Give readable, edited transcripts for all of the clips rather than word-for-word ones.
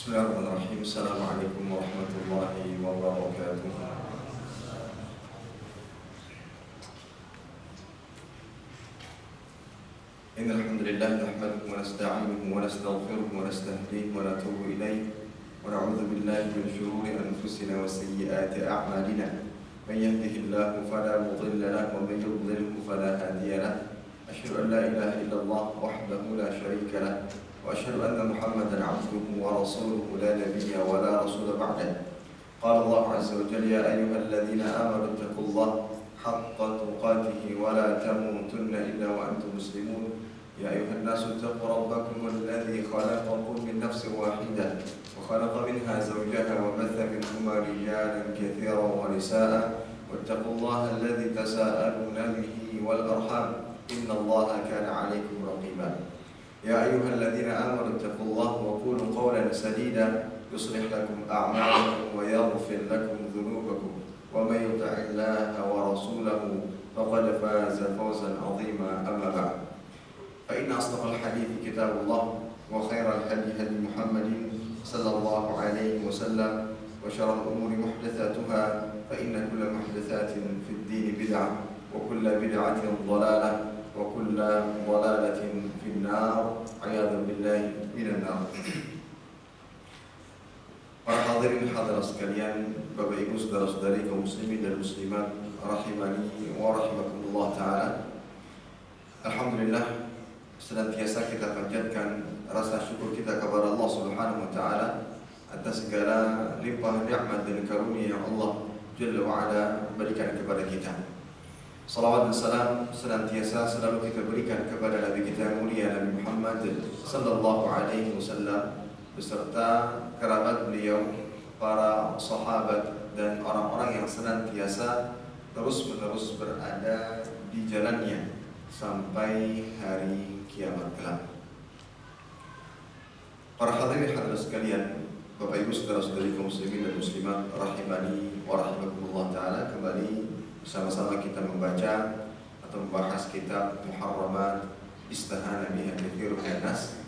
Bismillahirrahmanirrahim. Assalamualaikum warahmatullahi wabarakatuh. Innal hamdalillah nahmaduhu wa nasta'inuhu wa nastaghfiruhu wa nastahdihi wa natubu ilayhi wa na'udzu billahi min shururi anfusina wa sayyiati a'malina. Man yahdihillahu fala mudilla lahu wa man yudlilhu fala hadiya lahu. Asyhadu an la ilaha illallah wahdahu la syarika lahu وأشهد أن محمدا عبده ورسوله لا نبي ولا رسول بعده. قال الله عز وجل يا أيها الذين آمنوا اتقوا الله حق تقاته ولا تموتن إلا وأنتم مسلمون. يا أيها الناس اتقوا ربكم الذي خلقكم من نفس واحدة وخلق منها زوجها وبث منهما رجالا كثيرا ونساء واتقوا الله الذي تساءلون به والأرحام إن الله كان عليكم رقيبا. يا أيها الذين آمنوا اتقوا الله وقولوا قولا سديدا يصلح لكم أعمالكم ويغفر لكم ذنوبكم ومن يطع الله ورسوله فقد فاز فوزا عظيما. أما بعد فإن أصدق الحديث كتاب الله وخير الهدي هدي محمد صلى الله عليه وسلم وشر الأمور محدثاتها فإن كل محدثات في الدين بدعة وكل بدعة ضلالة وكل ضلالة في النار عياذا بالله من النار. Para hadirin hadirat sekalian, Bapak Ibu saudara-saudari kaum muslimin dan muslimat rahimani wa rahimakumullah taala. Alhamdulillah, senantiasa kita panjatkan rasa syukur kita kepada Allah Subhanahu wa taala atas segala limpah nikmat dan karunia yang Allah Jalla wa ala berikan kepada kita. Salawat dan salam senantiasa selalu kita berikan kepada Nabi kita mulia Nabi Muhammad sallallahu alaihi wasallam beserta kerabat beliau, para sahabat dan orang-orang yang senantiasa terus-menerus berada di jalannya sampai hari kiamat kelak. Para hadirin hadirat sekalian, Bapak Ibu saudara-saudari kaum muslimin dan muslimat rahimani wa rahimakumullah taala, kembali bersama-sama kita membaca atau membahas kitab Muharramat Istahana biha katsirun minan nas,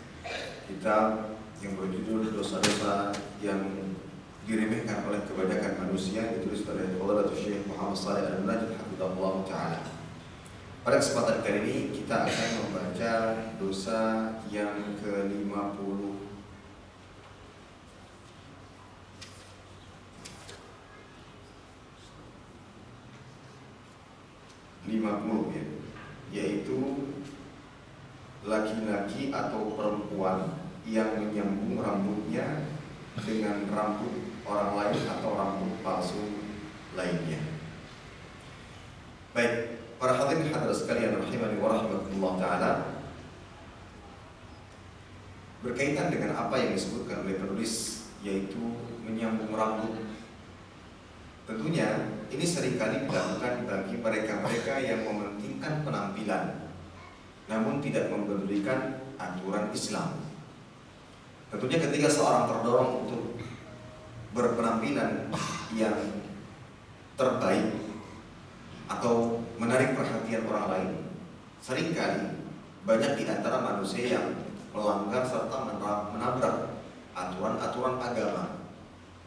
kitab yang berjudul dosa-dosa yang diremehkan oleh kebanyakan manusia, ditulis oleh Fadilatul Syekh Muhammad Shalih Al-Munajjid hafizahullah taala. Pada kesempatan kali ini kita akan membaca dosa yang ke-50. 50 ya, yaitu laki-laki atau perempuan yang menyambung rambutnya dengan rambut orang lain atau rambut palsu lainnya. Baik, para hadirin hadirat sekalian rahimani wa rahimakumullah taala, berkaitan dengan apa yang disebutkan oleh penulis, yaitu menyambung rambut. Tentunya ini seringkali dilakukan bagi mereka-mereka yang mementingkan penampilan namun tidak mempedulikan aturan Islam. Tentunya ketika seorang terdorong untuk berpenampilan yang terbaik atau menarik perhatian orang lain, seringkali banyak di antara manusia yang melanggar serta menabrak aturan-aturan agama.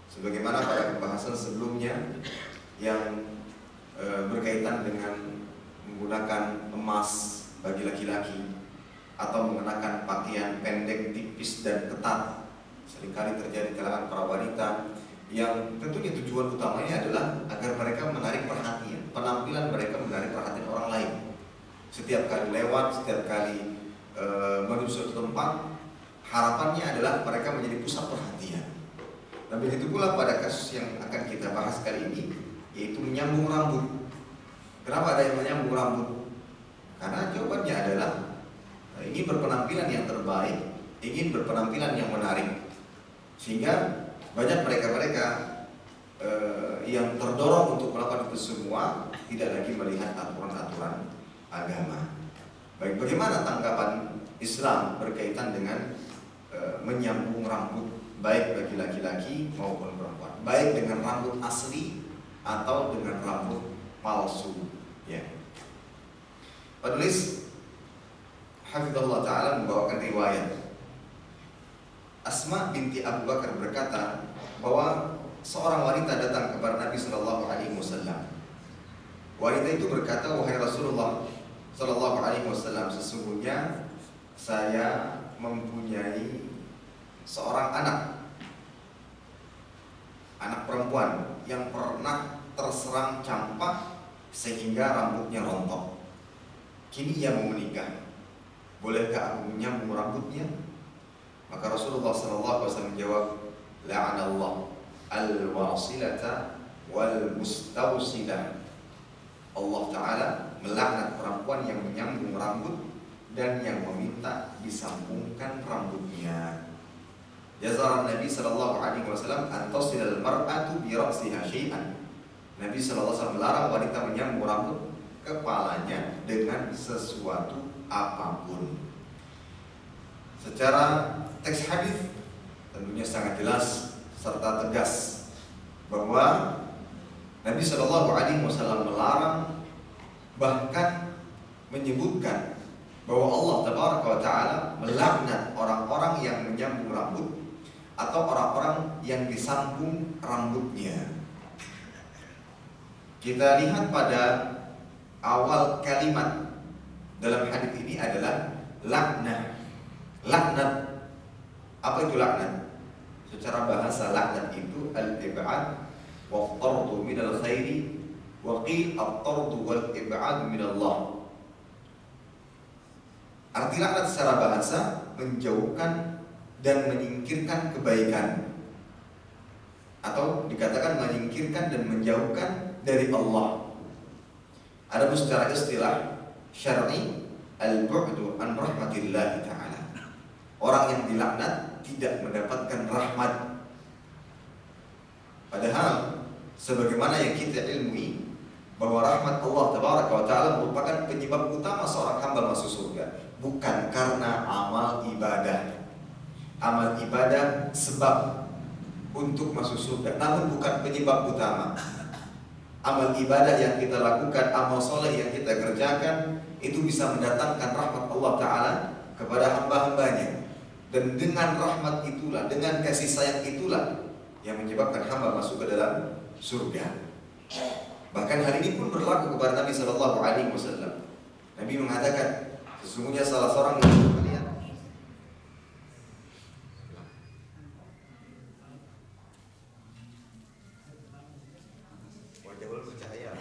Sebagaimana pada pembahasan sebelumnya yang berkaitan dengan menggunakan emas bagi laki-laki atau mengenakan pakaian pendek, tipis dan ketat, seringkali terjadi di kalangan para wanita, yang tentunya tujuan utamanya adalah agar mereka menarik perhatian, penampilan mereka menarik perhatian orang lain. Setiap kali lewat, setiap kali menuju suatu tempat, harapannya adalah mereka menjadi pusat perhatian. Dan begitu pula pada kasus yang akan kita bahas kali ini, yaitu menyambung rambut. Kenapa ada yang menyambung rambut? Karena jawabannya adalah ingin berpenampilan yang terbaik, ingin berpenampilan yang menarik, sehingga banyak mereka-mereka yang terdorong untuk melakukan itu semua tidak lagi melihat aturan-aturan agama. Baik, bagaimana tanggapan Islam berkaitan dengan menyambung rambut, baik bagi laki-laki maupun perempuan, baik dengan rambut asli atau dengan rambut palsu ya. Penulis hafizahullah taala membawakan riwayat Asma binti Abu Bakar berkata bahwa seorang wanita datang kepada Nabi Shallallahu Alaihi Wasallam. Wanita itu berkata, wahai Rasulullah Shallallahu Alaihi Wasallam, sesungguhnya saya mempunyai seorang anak perempuan yang pernah terserang campak sehingga rambutnya rontok. Kini ia mau menikah. Bolehkah aku menyambung rambutnya? Maka Rasulullah SAW menjawab, la'anallah al-wasilata wal-mustawsilah. Allah Ta'ala melaknat perempuan yang menyambung rambut dan yang meminta disambungkan rambutnya. Jazar Nabi SAW antasilal mar'atu bi ra'siha syai'an. Nabi SAW melarang wanita menyambung rambut kepalanya dengan sesuatu apapun. Secara teks hadis tentunya sangat jelas serta tegas bahwa Nabi Shallallahu Alaihi Wasallam melarang, bahkan menyebutkan bahwa Allah Taala melaknat orang-orang yang menyambung rambut atau orang-orang yang disambung rambutnya. Kita lihat pada awal kalimat dalam hadis ini adalah laknat. Laknat, apa itu laknat? Secara bahasa laknat itu al-ib'ad wa at-tardu min al-khairi wa qil at-tardu wal ib'ad min Allah. Arti laknat secara bahasa menjauhkan dan menyingkirkan kebaikan, atau dikatakan menyingkirkan dan menjauhkan dari Allah. Adapun secara istilah syar'i al-bu'du an rahmatillah ta'ala. Orang yang dilaknat tidak mendapatkan rahmat. Padahal sebagaimana yang kita ilmui bahwa rahmat Allah Tabaraka wa Ta'ala merupakan penyebab utama seorang hamba masuk surga, bukan karena amal ibadah. Amal ibadah sebab untuk masuk surga, namun bukan penyebab utama. Amal ibadah yang kita lakukan, amal soleh yang kita kerjakan, itu bisa mendatangkan rahmat Allah Ta'ala kepada hamba-hambanya. Dan dengan rahmat itulah, dengan kasih sayang itulah yang menyebabkan hamba masuk ke dalam surga. Bahkan hal ini pun berlaku kepada Nabi Shallallahu Alaihi Wasallam. Nabi mengatakan, sesungguhnya salah seorang dari kalian wajah bercahaya.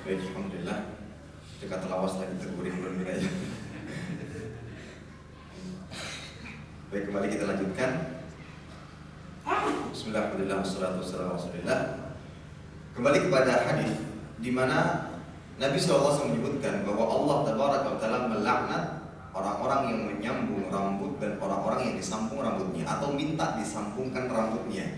Baik, alhamdulillah. Kita telawas lagi terguring belum aja. Baik, kembali kita lanjutkan. Bismillahirrahmanirrahim. Wassalatu wassalamu ala Rasulillah. Kembali kepada hadis di mana Nabi SAW menyebutkan bahwa Allah Tabaraka wa Ta'ala melaknat orang-orang yang menyambung rambut dan orang-orang yang disambung rambutnya atau minta disambungkan rambutnya.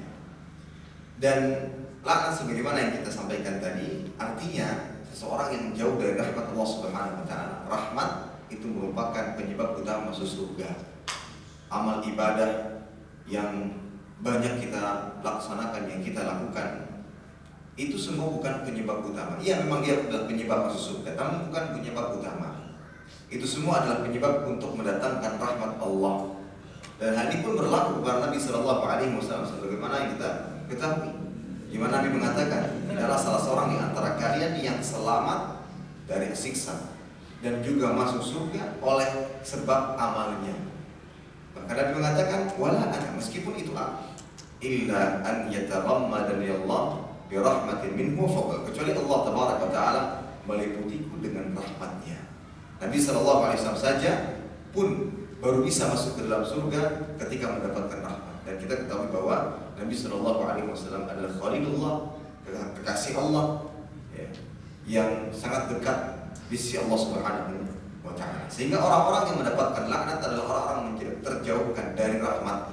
Dan laknat sebagaimana yang kita sampaikan tadi, artinya seseorang yang jauh dari rahmat Allah Subhanahu wa Ta'ala. Rahmat itu merupakan penyebab utama masuk surga. Amal ibadah yang banyak kita laksanakan, yang kita lakukan, itu semua bukan penyebab utama. Iya, memang dia adalah penyebab masuk surga, namun bukan penyebab utama. Itu semua adalah penyebab untuk mendatangkan rahmat Allah. Dan hal ini pun berlaku kepada Nabi Shallallahu Alaihi Wasallam sebagaimana yang kita ketahui. Di mana Nabi mengatakan, adalah salah seorang di antara kalian yang selamat dari siksa dan juga masuk surga oleh sebab amalnya. Maka Nabi mengatakan, wala ana, meskipun itu aku, illa an yatarammadani Allah bi rahmatin minhu fawqa, kecuali Allah Tabaraka wa Ta'ala meliputiku dengan rahmatnya. Nabi SAW saja pun baru bisa masuk ke dalam surga ketika mendapatkan rahmat. Dan kita ketahui bahwa Nabi SAW adalah Khalilullah, kekasih Allah, ya, yang sangat dekat di sisi Allah Subhanahu wa Ta'ala. Sehingga orang-orang yang mendapatkan laknat adalah orang-orang yang terjauhkan dari rahmat,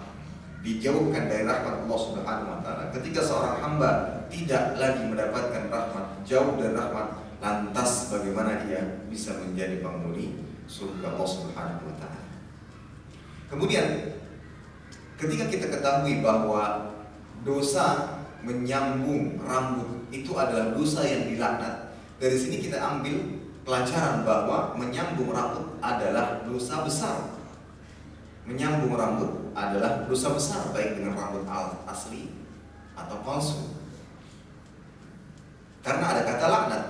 dijauhkan dari rahmat Allah Subhanahu wa Ta'ala. Ketika seorang hamba tidak lagi mendapatkan rahmat, jauh dari rahmat, lantas bagaimana dia bisa menjadi penghuni surga Allah Subhanahu wa Ta'ala. Kemudian ketika kita ketahui bahwa dosa menyambung rambut itu adalah dosa yang dilaknat, dari sini kita ambil pelajaran bahwa menyambung rambut adalah dosa besar. Menyambung rambut adalah dosa besar, baik dengan rambut asli atau palsu. Karena ada kata laknat.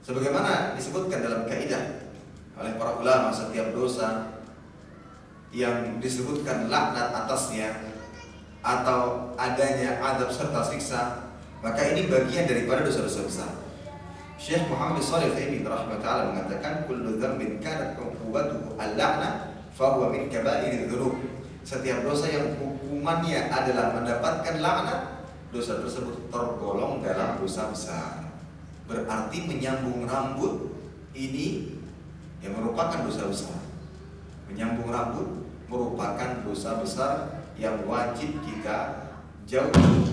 Sebagaimana disebutkan dalam kaidah oleh para ulama, setiap dosa yang disebutkan laknat atasnya atau adanya azab serta siksa, maka ini bagian daripada dosa-dosa besar. Syekh Muhammad Shalih Al-Utsaimin rahimahullah mengatakan, kullu dzambin kanat uqubatuhu al-la'nah fa huwa min kaba'iril dzunub. Setiap dosa yang hukumannya adalah mendapatkan laknat, dosa tersebut tergolong dalam dosa besar. Berarti menyambung rambut ini yang merupakan dosa besar. Menyambung rambut merupakan dosa besar yang wajib kita jauhi.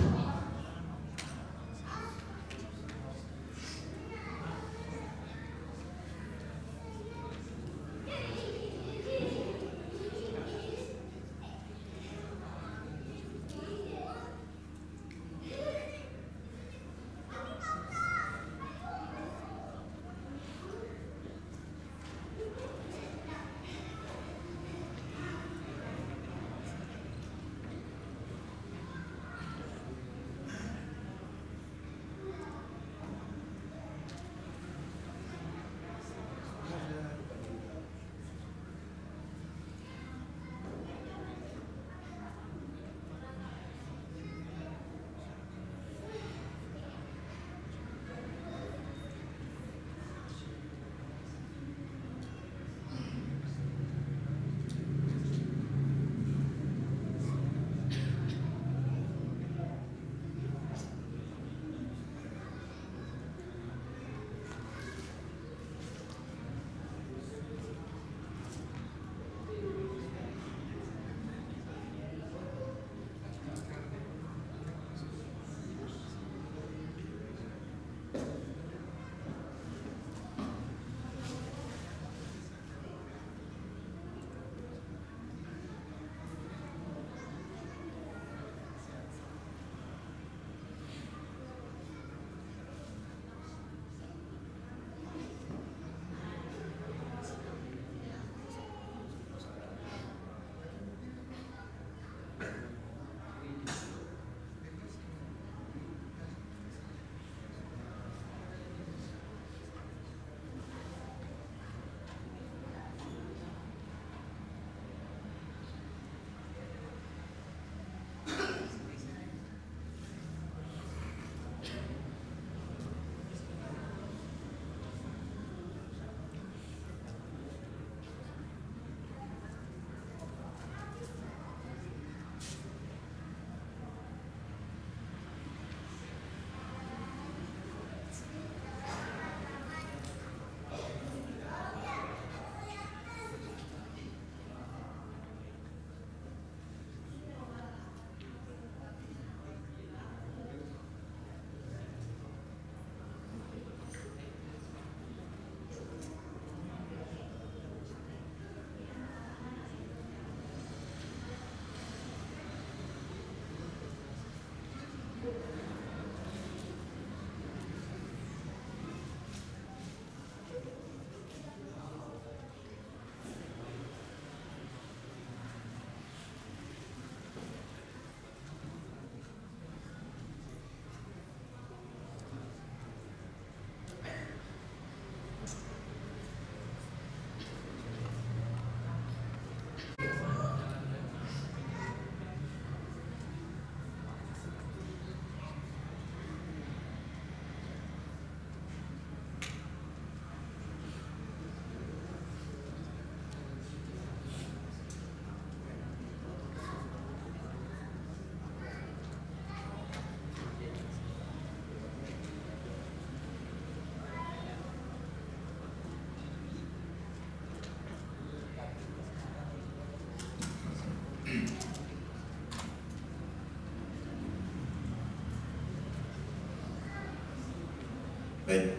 Baik,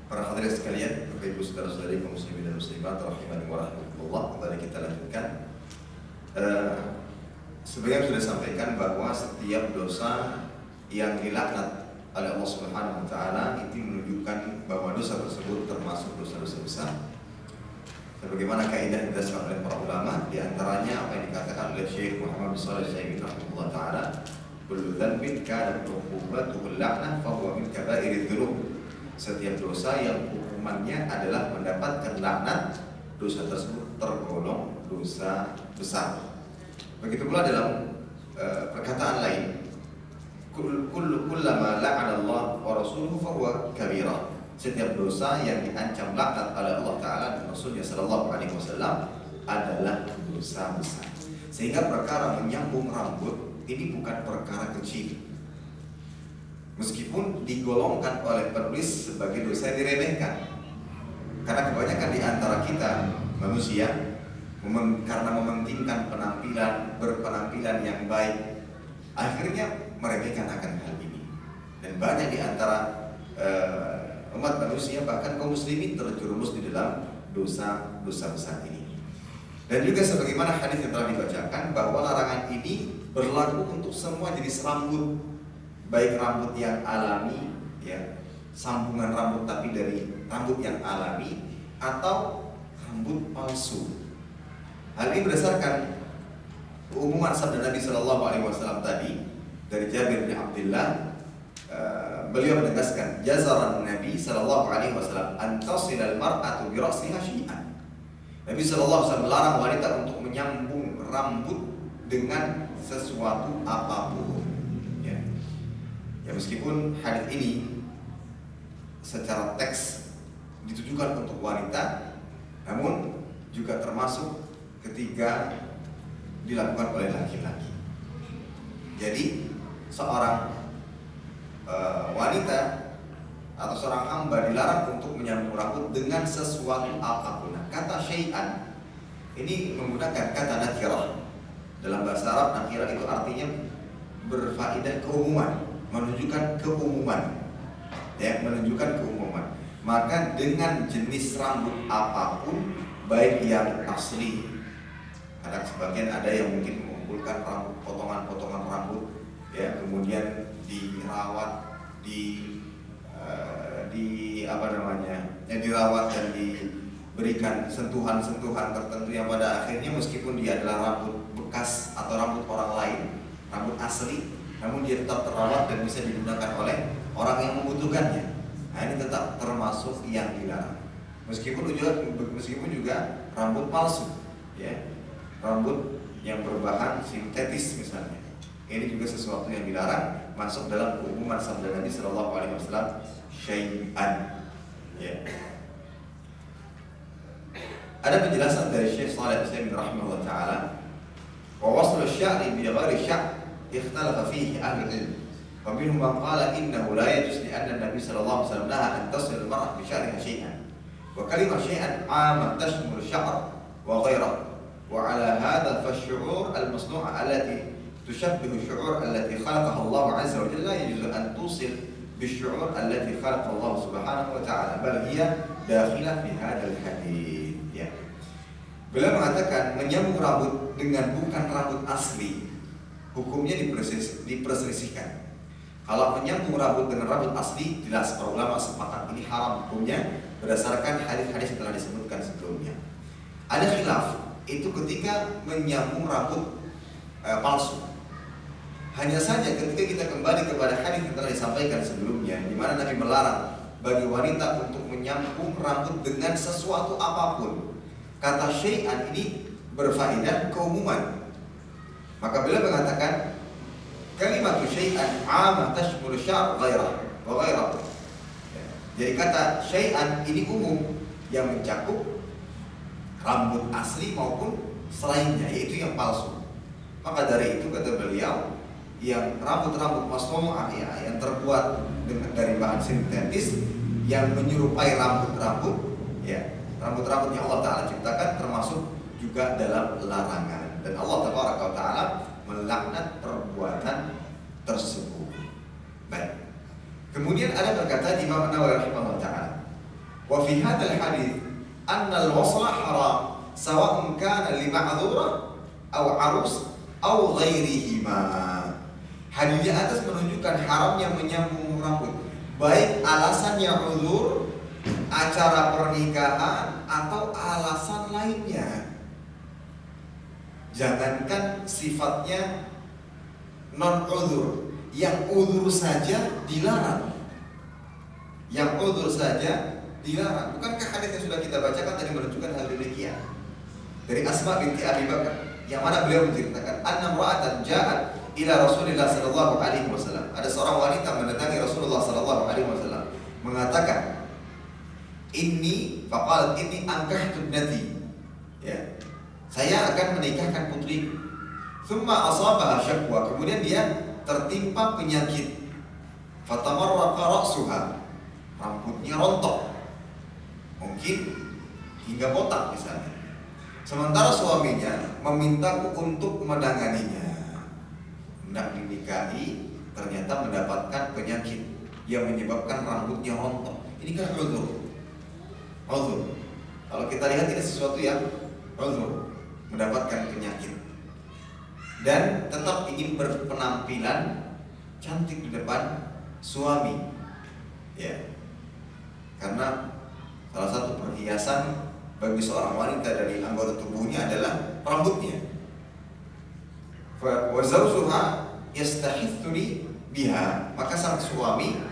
para hadirin sekalian, Bapak Ibu saudara-saudari kaum muslimin dan muslimat rahimani wa rahmatullah, kembali kita lanjutkan. Sebenarnya sudah sampaikan bahwa setiap dosa yang dilaknat oleh Allah Subhanahu wa taala itu menunjukkan bahwa dosa tersebut termasuk dosa-dosa besar. Sebagaimana kaidah yang didasarkan oleh para ulama, di antaranya apa yang dikatakan oleh Syekh Muhammad bin Shalih Al-Utsaimin rahimahullah taala, kullu dhanbin kana uqubatuhu al-la'nah fa huwa min kaba'iriz dzunub. Setiap dosa yang hukumannya adalah mendapatkan laknat, dosa tersebut tergolong dosa besar. Begitu pula dalam perkataan lain, kullama la'ana Allah wa rasuluhu fa huwa kabirah. Setiap dosa yang diancam laknat oleh Allah Ta'ala dan Rasulnya Sallallahu Alaihi Wasallam adalah dosa besar. Sehingga perkara menyambung rambut ini bukan perkara kecil, meskipun digolongkan oleh penulis sebagai dosa yang diremehkan. Karena kebanyakan di antara kita manusia karena mementingkan berpenampilan yang baik, akhirnya meremehkan akan hal ini. Dan banyak di antara umat manusia, bahkan kaum muslimin, terjerumus di dalam dosa-dosa besar ini. Dan juga sebagaimana hadis yang telah dibacakan, bahwa larangan ini berlaku untuk semua jenis rambut, baik rambut yang alami, ya, sambungan rambut tapi dari rambut yang alami, atau rambut palsu. Hal ini berdasarkan umuman sabda Nabi Shallallahu Alaihi Wasallam tadi dari Jabir bin Abdullah. Beliau menegaskan, jazaran Nabi Sallallahu Alaihi Wasallam antasilal mar'atu bi ra'siha syai'an. Nabi Sallallahu Alaihi Wasallam melarang wanita untuk menyambung rambut dengan sesuatu apapun. Ya, meskipun hadis ini secara teks ditujukan untuk wanita, namun juga termasuk ketika dilakukan oleh laki-laki. Jadi seorang wanita atau seorang hamba dilarang untuk menyambung rambut dengan sesuatu apapun. Kata syai'an ini menggunakan kata nakirah. Dalam bahasa Arab, nakirah itu artinya berfaedah keumuman, menunjukkan keumuman. Ya, menunjukkan keumuman. Maka dengan jenis rambut apapun, baik yang asli, sebagian ada yang mungkin mengumpulkan rambut, potongan-potongan rambut, ya, kemudian dirawat, dirawat dan diberikan sentuhan-sentuhan tertentu yang pada akhirnya meskipun dia adalah rambut bekas atau rambut orang lain, rambut asli, namun dia tetap terawat dan bisa digunakan oleh orang yang membutuhkannya. Nah, ini tetap termasuk yang dilarang. Meskipun juga rambut palsu, ya, rambut yang berbahan sintetis misalnya. Ini juga sesuatu yang dilarang, masuk dalam umuman sabda Nabi Sallallahu Alaihi Wasallam, syai'an. Ya. Ada penjelasan dari Syekh Shalih Al-Utsaimin rahimahullah taala, wa wasl asy-sya'ri bi ghairi sya' ikhtalafa fihi ahli ilm. Wa minhum man qala innahu la yajuz li anna Nabi Sallallahu Alaihi Wasallam naha an tasil al-mar'ah bi sya'riha syai'an. Wa kalimah syai'an 'amma tashmul sya'r wa ghairahu. Wa 'ala hadha fa asy-syu'ur al-masnu'a allati تشبه الشعور التي خلقها الله عز وجل لا يجوز أن توصل بالشعور التي خلق الله سبحانه وتعالى بل هي داخلة في هذا الحديث. Ya. Beliau mengatakan menyambung rambut dengan bukan rambut asli, hukumnya diperselisihkan. Kalau menyambung rambut dengan rambut asli, jelas para ulama sepakat ini haram hukumnya berdasarkan hadis-hadis yang telah disebutkan sebelumnya. Ada khilaf itu ketika menyambung rambut palsu. Hanya saja ketika kita kembali kepada hadis yang telah disampaikan sebelumnya, di mana Nabi melarang bagi wanita untuk menyambung rambut dengan sesuatu apapun. Kata syai'an ini berfaedah keumuman. Maka beliau mengatakan kalimat syai'an 'amah tashmul syar' ghairah wa ghairah. Jadi kata syai'an ini umum yang mencakup rambut asli maupun selainnya, yaitu yang palsu. Maka dari itu kata beliau, yang rambut-rambut masnu'ah, ya, yang terbuat dari bahan sintetis yang menyerupai rambut-rambut, ya, rambut-rambut yang Allah Ta'ala ciptakan termasuk juga dalam larangan. Dan Allah Ta'ala melaknat perbuatan tersebut. Baik. Kemudian ada berkata Imam Nawawi rahimahullah taala, wa fi hadzal hadits anna al-wasla haram sawa'un kana li ma'dzura aw arus aw ghairihima. Hadis di atas menunjukkan haramnya menyambung rambut, baik alasannya uzur, acara pernikahan atau alasan lainnya. Jangankan sifatnya non uzur, yang uzur saja dilarang. Yang uzur saja dilarang. Bukankah hadis yang sudah kita bacakan tadi menunjukkan hal demikian? Dari Asma binti Abi Bakar, yang mana beliau menceritakan anna imra'atan ja'at ila Rasulillah sallallahu alaihi wasallam. Ada seorang wanita mendatangi Rasulullah sallallahu alaihi wasallam mengatakan, "Inni faqalat inni ankahtu ibnati." Ya. Saya akan menikahkan putriku. Tsumma asabaha syaqwa. Kemudian dia tertimpa penyakit. Fatamarraqa ra'suha. Rambutnya rontok. Mungkin hingga botak misalnya. Sementara suaminya memintaku untuk menanganinya. Hendak dinikahi, ternyata mendapatkan penyakit yang menyebabkan rambutnya rontok. Ini kan uzur. Uzur. Kalau kita lihat ini sesuatu yang uzur, mendapatkan penyakit dan tetap ingin berpenampilan cantik di depan suami, ya. Karena salah satu perhiasan bagi seorang wanita dari anggota tubuhnya adalah rambutnya. Wa zawjuha yastahithuni biha. Maka sang suami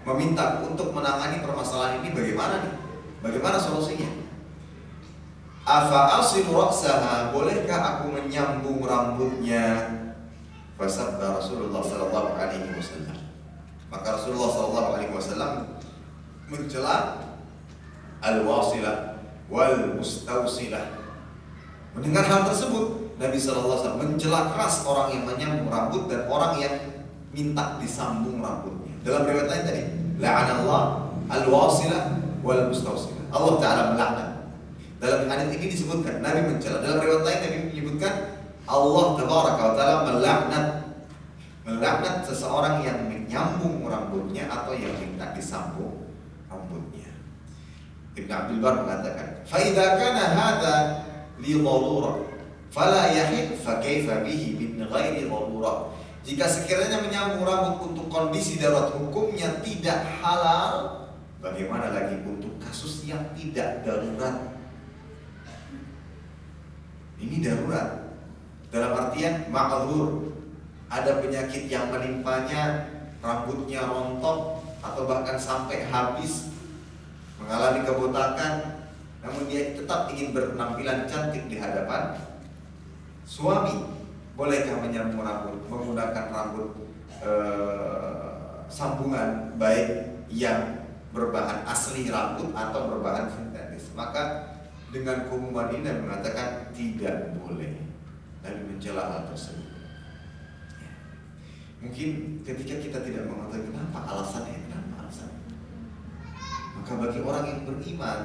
meminta untuk menangani permasalahan ini. Bagaimana nih? Bagaimana solusinya? Afa asilu ra'saha, bolehkah aku menyambung rambutnya? Fasabda Rasulullah sallallahu alaihi wasallam. Maka Rasulullah sallallahu alaihi wasallam mencela al-wasilah wal mustausilah. Mendengar hal tersebut, Nabi sallallahu alaihi wasallam mencela keras orang yang menyambung rambut dan orang yang minta disambung rambutnya. Dalam riwayat lain tadi, la'anallah al-wasilah wal mustausilah. Allah Ta'ala melaknat. Dalam hadis ini disebutkan Nabi mencela. Dalam riwayat lain Nabi menyebutkan Allah Tabaraka wa Ta'ala melaknat seseorang yang menyambung rambutnya atau yang minta disambung rambutnya. Ibn Abdul Bar mengatakan, fa idza kana hadza li dharurah fala yahid fa kaifa bihi min ghairi dharurah. Jika sekiranya menyambung rambut untuk kondisi darurat hukumnya tidak halal, bagaimana lagi untuk kasus yang tidak darurat? Ini darurat dalam artian ma'dzur, ada penyakit yang menimpanya, rambutnya rontok atau bahkan sampai habis, mengalami kebotakan, namun dia tetap ingin berpenampilan cantik di hadapan suami. Bolehkah menyambung rambut menggunakan rambut sambungan, baik yang berbahan asli rambut atau berbahan sintetis? Maka dengan keumuman ini Nabi mengatakan tidak boleh. Nabi mencela hal tersebut. Mungkin ketika kita tidak mengetahui kenapa alasannya, maka bagi orang yang beriman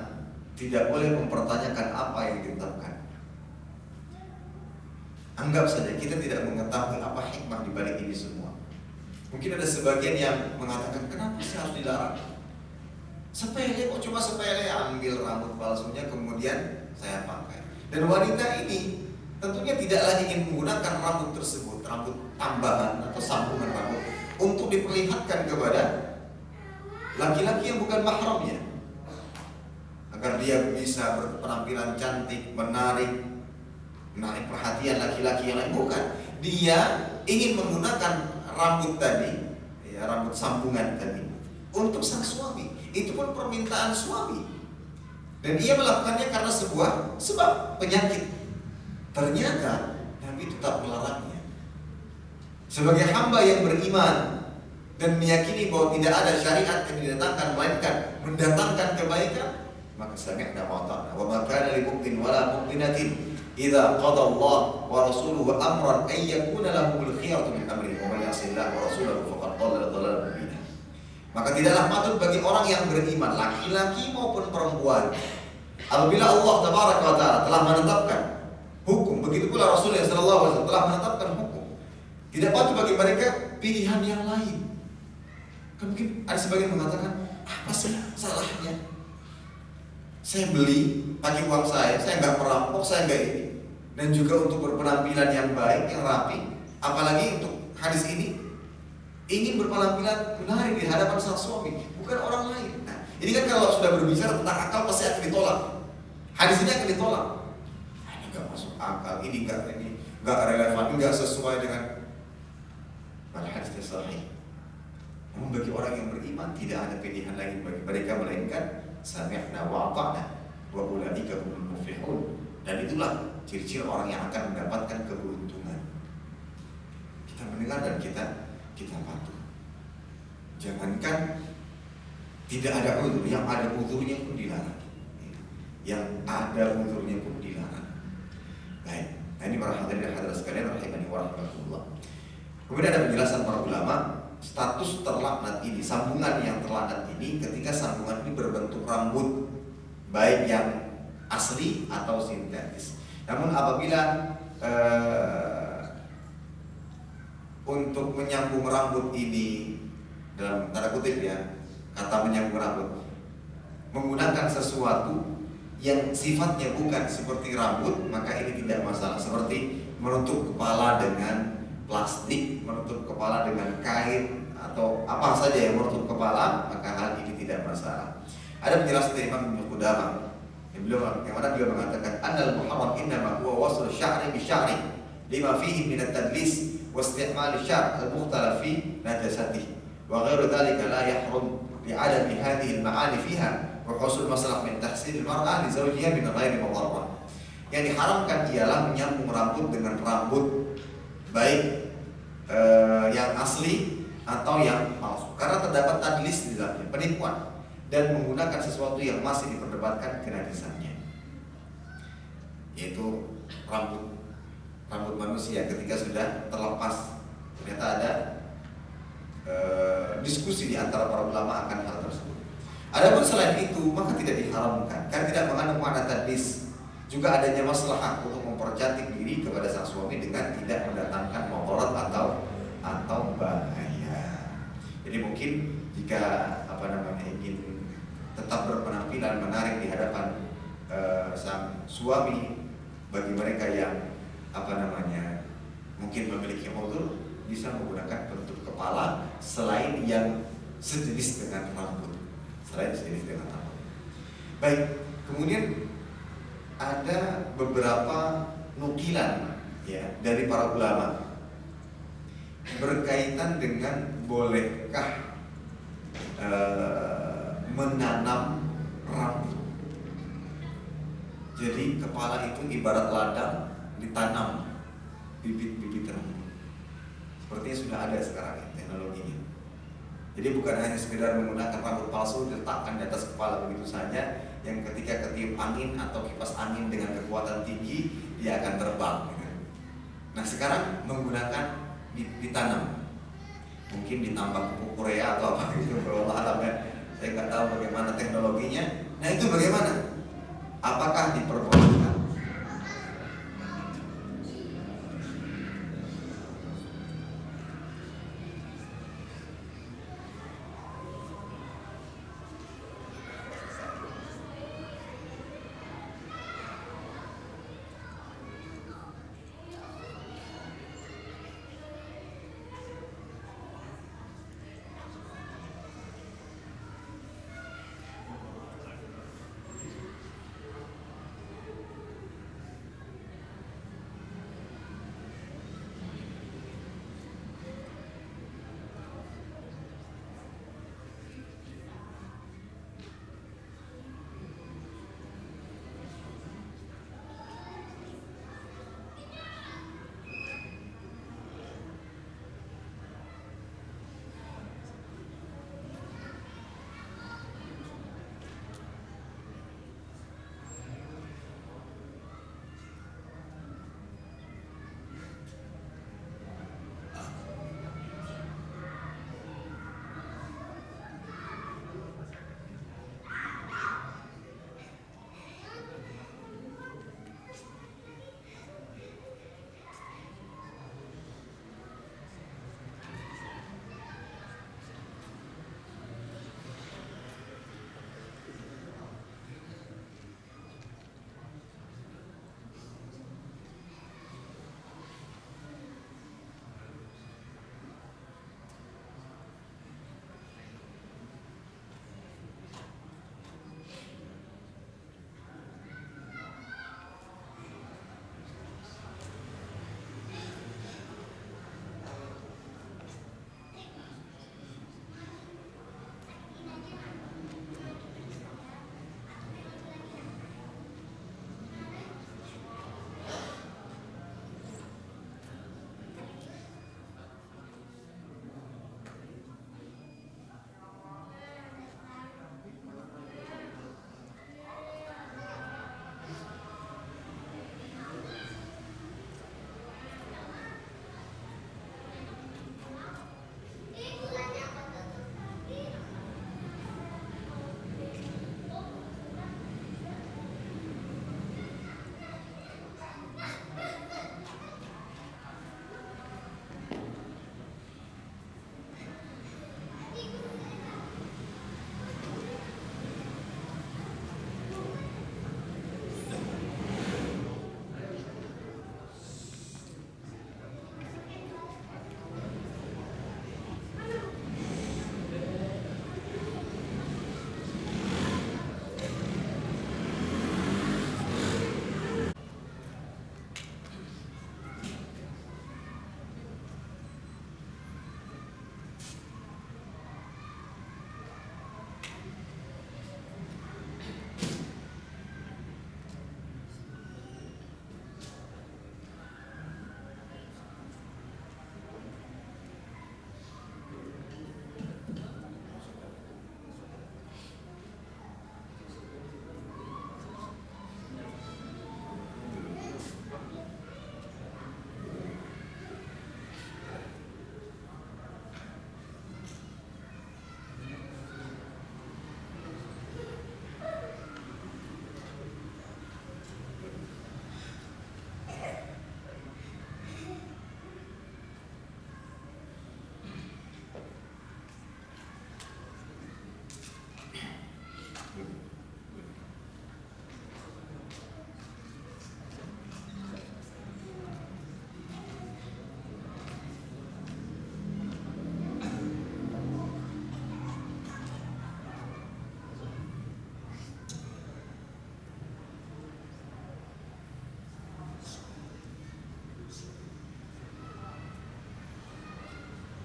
tidak boleh mempertanyakan apa yang ditetapkan. Anggap saja kita tidak mengetahui apa hikmah di balik ini semua. Mungkin ada sebagian yang mengatakan, kenapa sih harus dilarang? Sepele kok, cuma sepele, ambil rambut palsunya kemudian saya pakai. Dan wanita ini tentunya tidak lagi ingin menggunakan rambut tersebut, rambut tambahan atau sambungan rambut, untuk diperlihatkan kepada laki-laki yang bukan mahramnya, agar dia bisa berpenampilan cantik, menarik perhatian laki-laki yang lain. Bukan, dia ingin menggunakan rambut tadi, ya, rambut sambungan tadi untuk sang suami. Itu pun permintaan suami, dan ia melakukannya karena sebuah sebab penyakit. Ternyata Nabi tetap melarangnya. Sebagai hamba yang beriman dan meyakini bahwa tidak ada syariat yang didatangkan melainkan mendatangkan kebaikan, maka sami'na wa ata'na. Wa ma kana lil mu'min wa la mu'minatin idza qada Allah wa rasuluhu amran ay yakuna lahumul khiyaratu min amrihim wa may ya'sillaha wa rasulahu faqad dhalla dhalalan mubina. Maka tidaklah patut bagi orang yang beriman, laki-laki maupun perempuan, apabila Allah Tabaraka wa Ta'ala telah menetapkan hukum, begitu pula Rasulullah SAW telah menetapkan hukum, tidak patut bagi mereka pilihan yang lain. Kan mungkin ada sebagian mengatakan, apa sih salahnya? Saya beli pakai uang saya nggak merampok, saya nggak ini. Dan juga untuk berpenampilan yang baik, yang rapi. Apalagi untuk hadis ini, ingin berpenampilan menarik di hadapan sang suami, bukan orang lain. Nah, ini kan kalau sudah berbicara tentang akal pasti akan ditolak. Hadis ini akan ditolak. Ini nggak masuk akal, ini nggak relevan, nggak sesuai dengan hadisnya sahih. Namun bagi orang yang beriman tidak ada pilihan lain bagi mereka melainkan sami'na wa ata'na wa ulaika humul muflihun. Dan itulah ciri-ciri orang yang akan mendapatkan keberuntungan. Kita mendengar dan kita patuh. Jangankan tidak ada uzur, yang ada uzurnya pun dilarang. Yang ada uzurnya pun dilarang. Baik, nah ini para hadirin dan hadirat sekalian rahimani wa rahimakumullah. Kemudian ada penjelasan para ulama, status terlaknat ini, sambungan yang terlaknat ini ketika sambungan ini berbentuk rambut, baik yang asli atau sintetis. Namun apabila untuk menyambung rambut ini, dalam tanda kutip ya, kata menyambung rambut, menggunakan sesuatu yang sifatnya bukan seperti rambut, maka ini tidak masalah. Seperti menutup kepala dengan plastik, menutup kepala dengan kain, atau apa saja yang menutup kepala, maka hal ini tidak masalah. Ada penjelasan dari Imam Ibnu Qudamah yang mana beliau mengatakan annal muharram innama huwa wasl sya'ri bi sya'ri lima fihi min at-tadlis wa isti'mal syar' al-mukhtalaf fi najasatihi wa ghairu dhalika la yahrum li'adami hadhihi al-ma'ani fiha wa husul masalah min tahsil al-mar'ah li zawjiha min ghairi madarrah. Yang diharamkan ialah menyambung rambut dengan rambut baik yang asli atau yang palsu, karena terdapat tadlis di dalamnya, penipuan, dan menggunakan sesuatu yang masih diperdebatkan kenajisannya, yaitu rambut manusia ketika sudah terlepas. Ternyata ada diskusi di antara para ulama akan hal tersebut. Adapun selain itu maka tidak diharamkan, karena tidak mengandung makna tadlis. Juga adanya maslahah untuk mempercantik diri kepada sang suami dengan tidak mendatangkan mudarat atau bahaya. Jadi mungkin jika ingin tetap berpenampilan menarik di hadapan sang suami, bagi mereka yang mungkin memiliki uzur, bisa menggunakan penutup kepala selain yang sejenis dengan rambut. Baik, kemudian ada beberapa nukilan ya dari para ulama berkaitan dengan bolehkah menanam rambut. Jadi kepala itu ibarat ladang, ditanam bibit-bibit rambut. Sepertinya sudah ada sekarang ya, teknologinya. Jadi bukan hanya sekedar menggunakan rambut palsu diletakkan di atas kepala begitu saja, yang ketika ketiup angin atau kipas angin dengan kekuatan tinggi dia akan terbang gitu. Nah sekarang menggunakan ditanam, mungkin ditambah pupuk Korea atau apa gitu, saya nggak tahu bagaimana teknologinya. Nah itu bagaimana? Apakah diperbolehkan?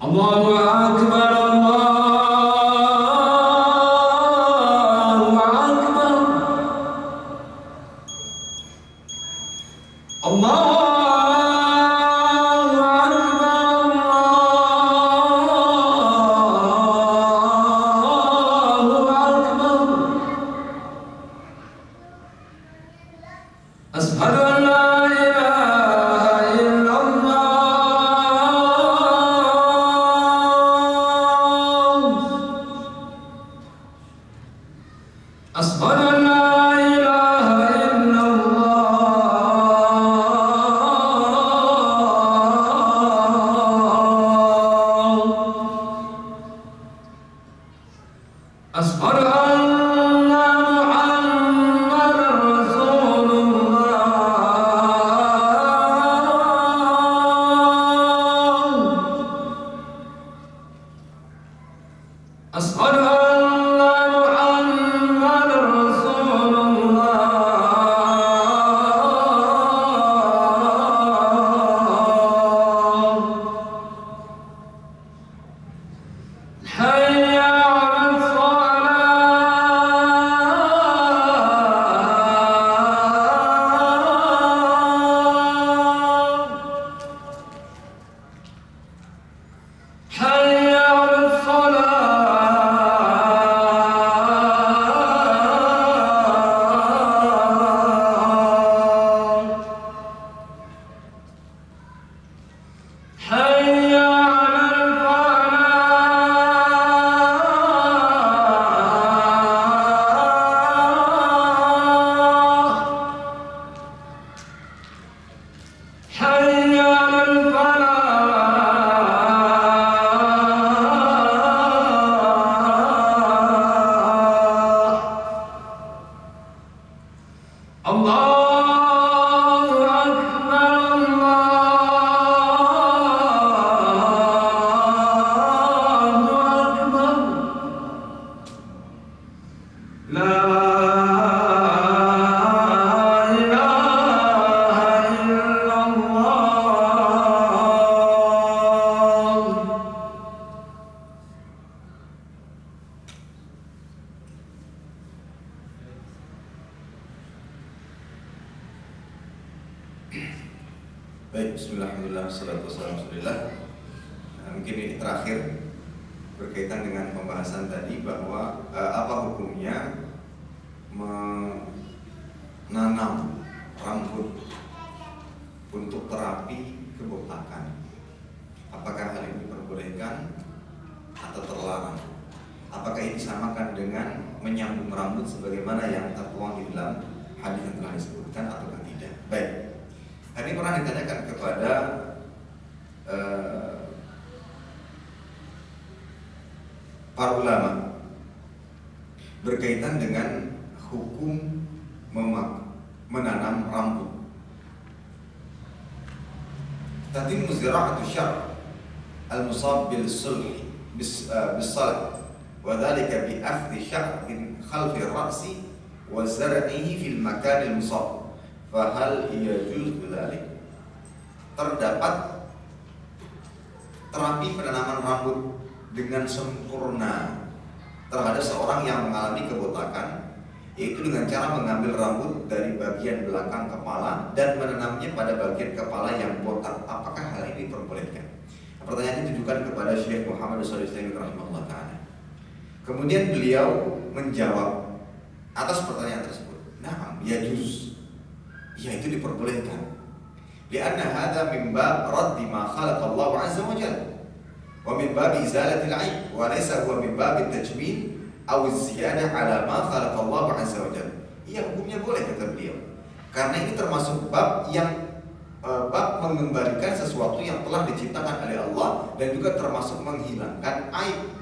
Allahu Akbar, Allahu Akbar, Allahu أشهد أن لا إله إلا الله أشهد أن لا إله إلا الله أشهد أن محمدا رسول أشهد أن محمدا رسول الله حي على الصلاة حي على الصلاة حي على الفلاح حي على الفلاح الله أكبر الله أكبر لا إله إلا الله Baik, bismillah, alhamdulillah, wassalatu wassalamu ala rasulillah. Mungkin ini terakhir berkaitan dengan pembahasan tadi bahwa apa hukumnya menanam rambut untuk terapi kebotakan. Apakah hal ini diperbolehkan atau terlarang? Apakah ini disamakan dengan menyambung rambut sebagaimana yang tertuang di dalam hadis yang telah disebutkan ataukah tidak? Baik. Ini pernah ditanyakan kepada para ulama berkaitan dengan hukum menanam rambut. Tatimmu zira'atu syar al-musab bil-sulh bis-salat wa dhalika bi akhdhi sya'rin khalfi ar-ra'si wa zar'ihi fil makan al-musab. Fahal yajuz dzalik? Terdapat terapi penanaman rambut dengan sempurna terhadap seorang yang mengalami kebotakan, yaitu dengan cara mengambil rambut dari bagian belakang kepala dan menanamnya pada bagian kepala yang botak. Apakah hal ini diperbolehkan? Pertanyaan ini ditujukan kepada Syekh Muhammad Shalih rahimahullah ta'ala. Kemudian beliau menjawab atas pertanyaan tersebut, "Na'am, yajuz." Ya, itu diperbolehkan. Lianna hadza min bab raddi ma khalaqa Allah 'azza wa jalla wa min bab izalati al-'aib wa laysa huwa min bab at-tajmil aw az-ziyadah 'ala ma khalaqa Allah 'azza wa jalla. Iya, hukumnya boleh kata beliau. Karena ini termasuk bab yang bab mengembalikan sesuatu yang telah diciptakan oleh Allah dan juga termasuk menghilangkan aib.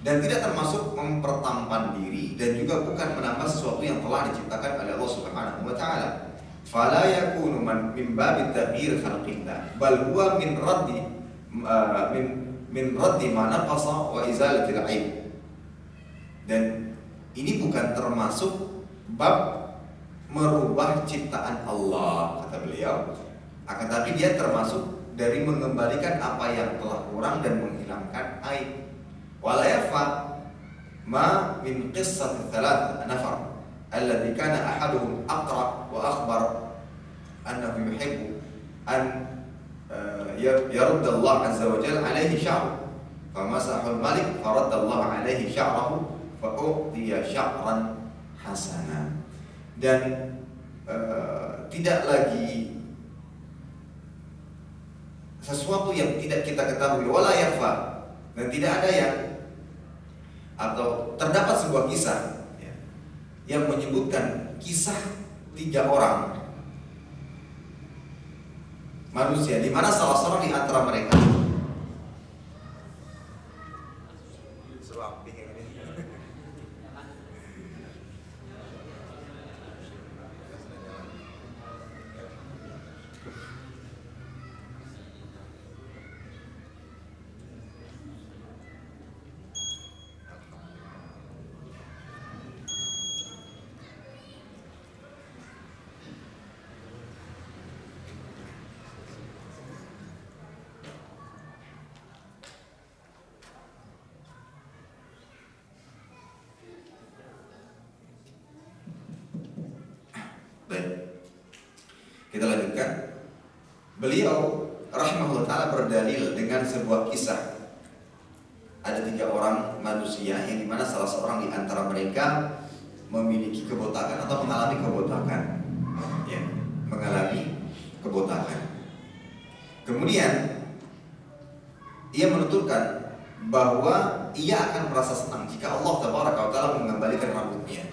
Dan tidak termasuk mempertampan diri dan juga bukan menambah sesuatu yang telah diciptakan oleh Allah Subhanahu wa taala. Fala yakunu min babit taghyir khalqillah bal huwa min raddi ma naqasa wa izalatil aib. Dan ini bukan termasuk bab merubah ciptaan Allah kata beliau, akan tapi dia termasuk dari mengembalikan apa yang telah kurang dan menghilangkan aib. Wala yarfa ma min qissati thalath nafar alladhi kana ahaduhum aqra wa akhbar annahu yuhibbu an يرد الله عز وجل عليه شعره فمسح الملك فرد الله عليه شعره فأعطي شعرا حسنا. Dan tidak lagi sesuatu yang tidak kita ketahui, wala yakhfa, dan tidak ada yang, atau terdapat sebuah kisah yang menyebutkan kisah 3 orang manusia, di mana salah seorang di antara mereka kita lanjutkan. Beliau rahimahullah ta'ala berdalil dengan sebuah kisah. Ada 3 orang manusia yang dimana salah seorang di antara mereka memiliki kebotakan atau mengalami kebotakan, ya, mengalami kebotakan. Kemudian ia menuturkan bahwa ia akan merasa senang jika Allah tabaraka wa ta'ala mengembalikan rambutnya.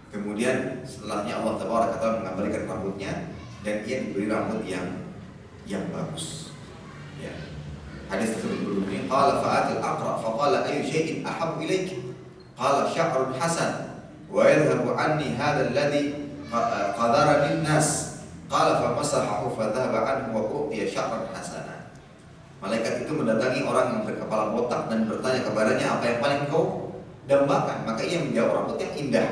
Kemudian setelahnya Allah tabaraka wa ta'ala mengembalikan rambutnya dan ia diberi rambut yang bagus. Ya. Hadis tersebut berbunyi, qala fa'atil aqra faqala ayu syai'in ahabbu ilaik? Qala sya'run hasan wa yadhhabu anni hadha alladhi qadarani an-nas. Qala famasahahu fadhhaba anhu wa u'tiya sya'ran hasana. Malaikat itu mendatangi orang yang berkepala botak dan bertanya kepadanya, apa yang paling kau dambakan? Maka ia menjawab, rambut yang indah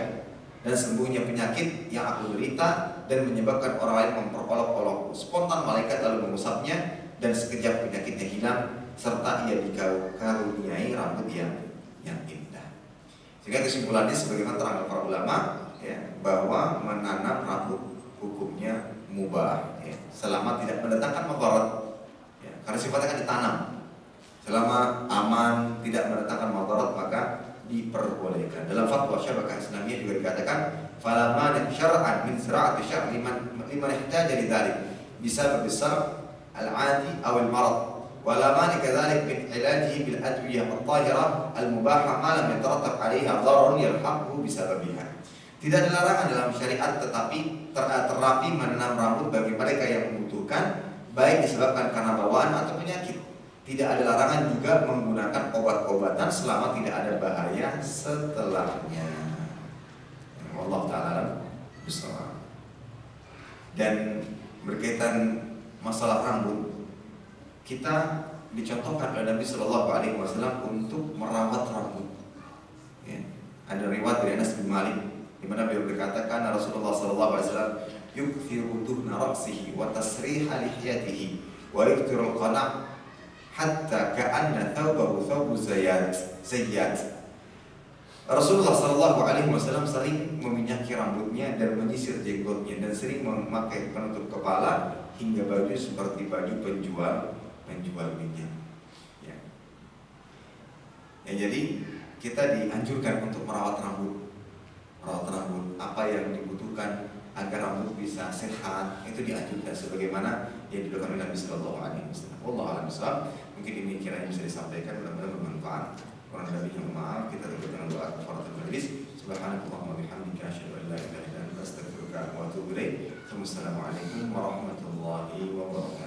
dan sembuhnya penyakit yang aku derita dan menyebabkan orang lain memperolok-olokku. Spontan malaikat lalu mengusapnya dan sekejap penyakitnya hilang serta ia dikaruniai rambut yang indah. Sehingga kesimpulannya sebagaimana terangkan para ulama, ya, bahwa menanam rambut hukumnya mubah, ya, selama tidak mendatangkan madarat, ya, karena sifatnya kan ditanam. Selama aman, tidak mendatangkan madarat, maka diperbolehkan. Dalam fatwa Syabakah Islamiyah juga dikatakan, fala mani syar'an min zira'ati syar' liman ihtaja lidzalik bisa besar al-'adi aw al-marad, wala mani kadzalik min ilajihi bil adwiyah at-tahirah al-mubahah ma lam yatarattab 'alaiha dhararun yalhaquhu bisababiha. Tidak ada larangan dalam syariat, tetapi terapi menanam rambut bagi mereka yang membutuhkan, baik disebabkan karena bawaan atau penyakit. Tidak ada larangan juga menggunakan obat-obatan selama tidak ada bahaya setelahnya. Allah Ta'ala bersama. Dan berkaitan masalah rambut, kita dicontohkan oleh Nabi Shallallahu Alaihi Wasallam untuk merawat rambut. Ya. Ada riwayat dari Anas bin Malik di mana beliau berkata, karena Rasulullah Shallallahu Alaihi Wasallam yukthiru duhna ra'sihi wa tasriha lihiyatihi wa yukthirul qana' hatta ka'anna thawbahu thawbu zayyat. Rasulullah Shallallahu Alaihi Wasallam sering meminyaki rambutnya dan menyisir jenggotnya dan sering memakai penutup kepala hingga baju seperti baju penjual minyak. Ya. Ya, jadi kita dianjurkan untuk merawat rambut. Apa yang dibutuhkan agar rambut bisa sehat itu dianjurkan sebagaimana yang dilakukan oleh Nabi Sallallahu Alaihi Wasallam. Wallahu a'lam bishawab. Mungkin ini kiranya bisa disampaikan, mudah-mudahan bermanfaat. Kurang lebihnya maaf, kita tutup dengan doa kafaratul majlis. Subhanakallahumma bihamdika asyhadu an la ilaha illa anta astaghfiruka wa atubu ilaik. Wassalamualaikum warahmatullahi wabarakatuh.